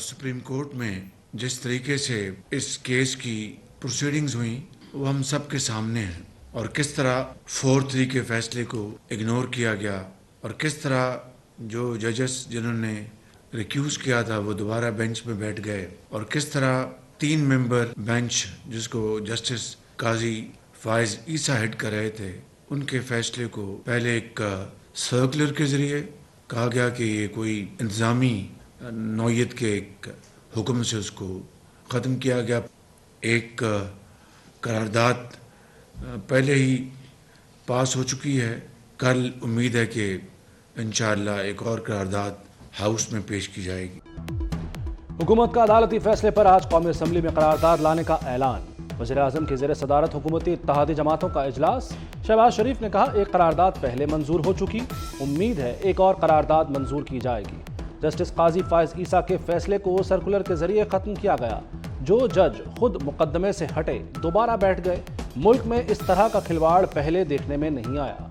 Supreme court में जिस तरीके से इस केस की प्रोसीडिंग्स हुई वो हम सब के सामने है, और किस तरह 4-3 के फैसले को इग्नोर किया गया, और किस तरह जो जजेस जिन्होंने रिक्यूज किया था वो दोबारा बेंच में बैठ गए, और किस तरह 3 मेंबर बेंच जिसको जस्टिस काजी फायज ईसा हेड कर रहे थे, उनके फैसले को पहले एक सर्कुलर के जरिए कहा गया कि ये कोई इंतजामी नौयत के एक हुक्म से उसको ख़त्म किया गया। एक करारदाद पहले ही पास हो चुकी है। कल उम्मीद है कि इंशाअल्लाह एक और करारदाद हाउस में पेश की जाएगी। हुकूमत का अदालती फैसले पर आज कौमी असम्बली में करारदाद लाने का ऐलान। वज़ीर-ए-आज़म की ज़ेर सदारत हुकूमती इत्तेहादी जमातों का इजलास। शहबाज शरीफ ने कहा एक करारदाद पहले मंजूर हो चुकी, उम्मीद है एक और करारदाद मंजूर की जाएगी। जस्टिस काजी फायज ईसा के फैसले को सर्कुलर के जरिए खत्म किया गया। जो जज खुद मुकदमे से हटे दोबारा बैठ गए। मुल्क में इस तरह का खिलवाड़ पहले देखने में नहीं आया।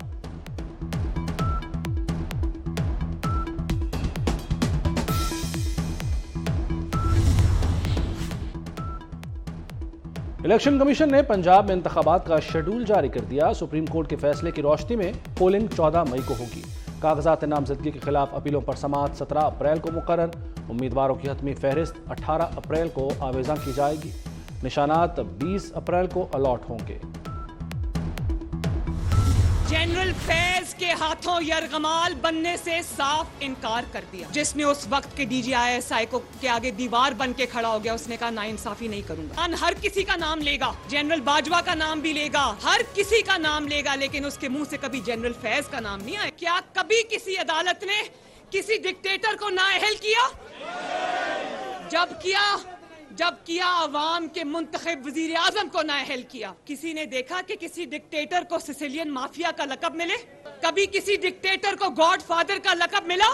इलेक्शन कमीशन ने पंजाब में इंतखाबात का शेड्यूल जारी कर दिया। सुप्रीम कोर्ट के फैसले की रोशनी में पोलिंग 14 मई को होगी। कागजात नामजदगी के खिलाफ अपीलों पर समाअत 17 अप्रैल को मुकर्रर। उम्मीदवारों की हतमी फहरिस्त 18 अप्रैल को आवेज़ा की जाएगी। निशानात 20 अप्रैल को अलॉट होंगे। जनरल फैज के हाथों यरगमाल बनने से साफ इनकार कर दिया, जिसने उस वक्त के DGISI को के आगे दीवार बन के खड़ा हो गया। उसने कहा नाइंसाफी नहीं करूंगा। हर किसी का नाम लेगा, जनरल बाजवा का नाम भी लेगा, हर किसी का नाम लेगा, लेकिन उसके मुंह से कभी जनरल फैज का नाम नहीं आया। क्या कभी किसी अदालत ने किसी डिक्टेटर को नाअहल किया? जब किया अवाम के मुंतखब वजीर आजम को नाअहल किया। किसी ने देखा कि किसी डिक्टेटर को सिसिलियन माफिया का लकब मिले? कभी किसी डिक्टेटर को गॉड फादर का लकब मिला?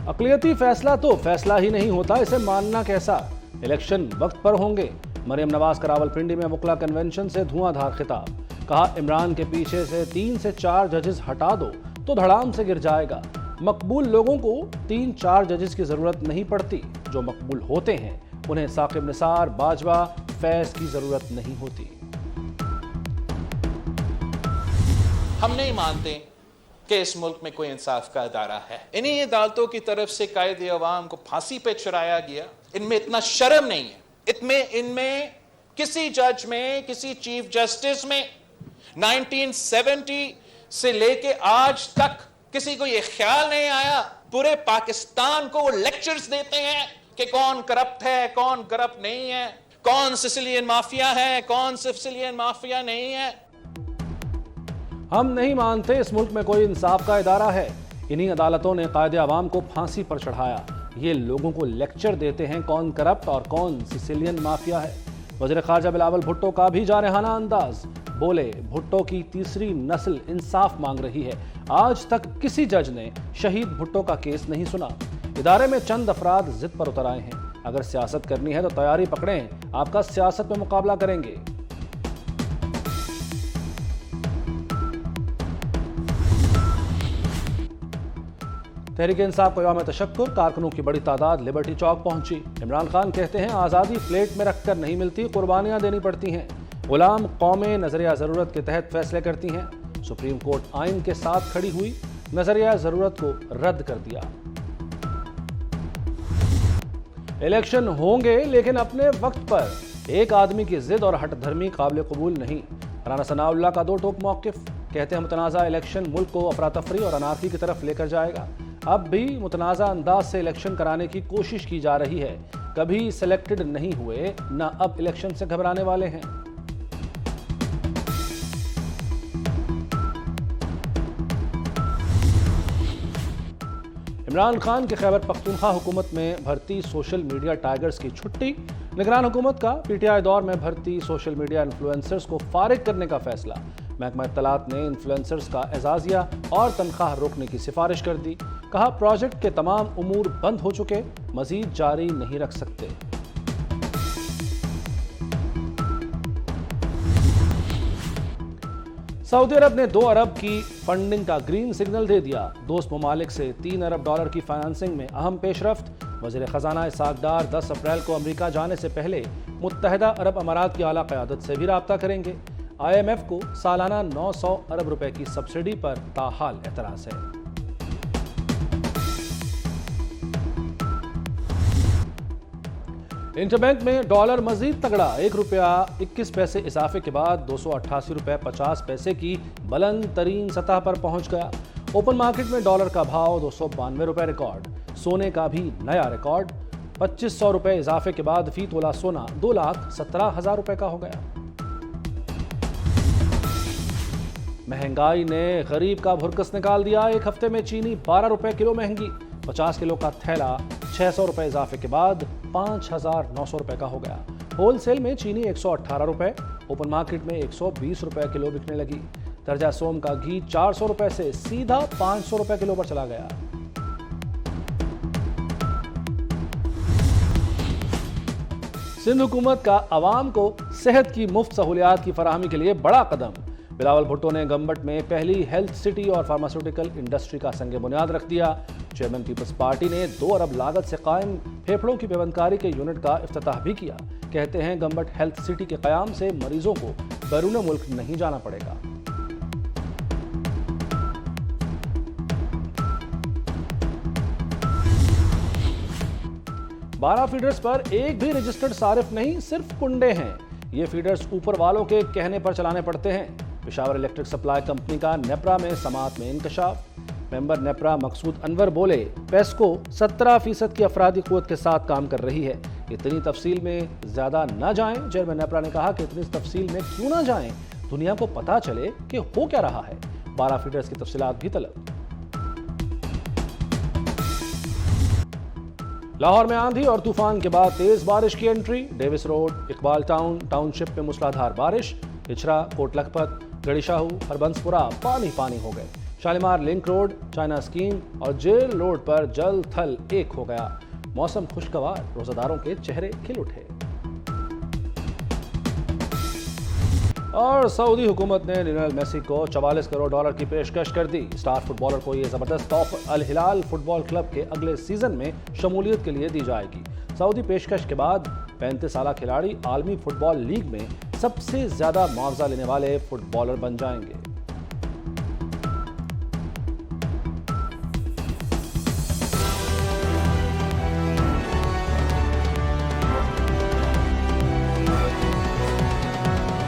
अक़लियती फैसला तो फैसला ही नहीं होता, इसे मानना कैसा। इलेक्शन वक्त पर होंगे। मरियम नवाज का रावलपिंडी में वकला कन्वेंशन से धुआंधार खिताब। कहा इमरान के पीछे से 3 से 4 जजेस हटा दो तो धड़ाम से गिर जाएगा। मकबूल लोगों को 3-4 जजेस की जरूरत नहीं पड़ती, जो मकबूल होते हैं उन्हें साकिब निसार, बाजवा, फैज की जरूरत नहीं होती। हम नहीं मानते कि इस मुल्क में कोई इंसाफ का अदारा है। इन्हीं अदालतों की तरफ से कायदे अवाम को फांसी पे चढ़ाया गया। इनमें इतना शर्म नहीं है। इनमें किसी जज में, किसी चीफ जस्टिस में 1970 से लेके आज तक किसी को यह ख्याल नहीं आया। पूरे पाकिस्तान को वो लेक्चर्स देते हैं कि कौन करप्ट है, कौन करप्ट नहीं है, कौन सिसिलियन माफिया है, कौन सिसिलियन माफिया नहीं है। हम नहीं मानते इस मुल्क में कोई इंसाफ का इदारा है। इन्हीं अदालतों ने कायदे अवाम को फांसी पर चढ़ाया। ये लोगों को लेक्चर देते हैं कौन करप्ट और कौन सिसिलियन माफिया है। वज़ीर ख़ारजा बिलावल भुट्टो का भी जारहाना अंदाज। बोले भुट्टो की तीसरी नस्ल इंसाफ मांग रही है। आज तक किसी जज ने शहीद भुट्टो का केस नहीं सुना। इदारे में चंद अफराद जिद पर उतर आए हैं। अगर सियासत करनी है तो तैयारी पकड़ें, आपका सियासत में मुकाबला करेंगे। तहरीक इंसाफ को यौम तशक्कुर। कारकुनों की बड़ी तादाद लिबर्टी चौक पहुंची। इमरान खान कहते हैं आज़ादी प्लेट में रखकर नहीं मिलती, कुर्बानियां देनी पड़ती हैं। गुलाम कौमें नजरिया ज़रूरत के तहत फैसले करती हैं। सुप्रीम कोर्ट आइन के साथ खड़ी हुई, नजरिया ज़रूरत को रद्द कर दिया। इलेक्शन होंगे लेकिन अपने वक्त पर। एक आदमी की जिद और हठधर्मी काबिल कबूल नहीं। राना सनाउल्लाह का दो टोक मौक़िफ़। कहते हैं मुतनाज़ा इलेक्शन मुल्क को अफरा तफरी और अनारकी की तरफ लेकर जाएगा। अब भी मुतनाज़ा अंदाज से इलेक्शन कराने की कोशिश की जा रही है। कभी सिलेक्टेड नहीं हुए, ना अब इलेक्शन से घबराने वाले हैं। इमरान खान के खैबर पख्तूनख्वा हुकूमत में भर्ती सोशल मीडिया टाइगर्स की छुट्टी। निगरान हुकूमत का PTI दौर में भर्ती सोशल मीडिया इन्फ्लुएंसर्स को फारिग करने का फैसला। महकमा इत्तलात ने इन्फ्लुएंसर्स का एजाजिया और तनख्वाह रोकने की सिफारिश कर दी। कहा प्रोजेक्ट के तमाम उमूर बंद हो चुके, मजीद जारी नहीं रख सकते। सऊदी अरब ने 2 अरब की फंडिंग का ग्रीन सिग्नल दे दिया। दोस्त ममालिक से 3 अरब डॉलर की फाइनेंसिंग में अहम पेशरफ्त। वज़ीर ख़जाना इसहाक डार 10 अप्रैल को अमेरिका जाने से पहले मुत्तहदा अरब अमारात की आला क़यादत से भी रब्ता करेंगे। IMF को सालाना 900 अरब रुपए की सब्सिडी पर ताहाल एतराज़ है। इंटरबैंक में डॉलर मजीद तगड़ा, 1 रुपया 21 पैसे इजाफे के बाद 288 रुपए 50 पैसे की बुलंद तरीन सतह पर पहुंच गया। ओपन मार्केट में डॉलर का भाव 292 रुपए रिकॉर्ड। सोने का भी नया रिकॉर्ड, 2500 रुपए इजाफे के बाद फी तोला सोना 2,17,000 रुपए का हो गया। महंगाई ने गरीब का भुरकस निकाल दिया। एक हफ्ते में चीनी 12 रुपए किलो महंगी, 50 किलो का थैला 600 रुपए इजाफे के बाद 5,900 रुपए का हो गया। होलसेल में चीनी 118 रुपए, ओपन मार्केट में 120 रुपए किलो बिकने लगी। दर्जा सोम का घी 400 रुपए से सीधा 500 रुपए किलो पर चला गया। सिंध हुकूमत का अवाम को सेहत की मुफ्त सहूलियात की फराहमी के लिए बड़ा कदम। बिलावल भुट्टो ने गंबट में पहली हेल्थ सिटी और फार्मास्यूटिकल इंडस्ट्री का संग बुनियाद रख दिया। चेयरमैन पीपल्स पार्टी ने 2 अरब लागत से कायम फेफड़ों की पेवंदकारी के यूनिट का इफ्तिताह भी किया। कहते हैं गंबट हेल्थ सिटी के कयाम से मरीजों को बैरून मुल्क नहीं जाना पड़ेगा। बारह फीडर्स पर एक भी रजिस्टर्ड सारिफ नहीं, सिर्फ कुंडे हैं। ये फीडर्स ऊपर वालों के कहने पर चलाने पड़ते हैं। पेशावर इलेक्ट्रिक सप्लाई कंपनी का नेप्रा में समात में इंकशाफ। मेंबर नेप्रा मकसूद अनवर बोले, पेस्को 17% की अफरादी क़ुव्वत के साथ काम कर रही है। इतनी तफसील में ज्यादा न जाएं। चेयरमैन नेप्रा ने कहा कि इतनी तफसील में क्यों ना जाएं, दुनिया को पता चले कि हो क्या रहा है। 12 फीडर्स की तफसीलात भी तलब। लाहौर में आंधी और तूफान के बाद तेज बारिश की entry. Davis road, Iqbal township में मूसलाधार बारिश। इछरा, कोट लखपत, गड़ीशाहू, हरबंसपुरा पानी पानी हो गए। Shalimar link road, China scheme और जेल रोड पर जल थल एक हो गया। मौसम खुशगवार, रोजादारों के चेहरे खिल उठे। और सऊदी हुकूमत ने लियोनेल मेसी को 44 करोड़ डॉलर की पेशकश कर दी। स्टार फुटबॉलर को यह जबरदस्त तोहफा अल हिलाल फुटबॉल क्लब के अगले सीजन में शमूलियत के लिए दी जाएगी। सऊदी पेशकश के बाद 35 साला खिलाड़ी आलमी फुटबॉल लीग में सबसे ज्यादा मुआवजा लेने वाले फुटबॉलर बन जाएंगे।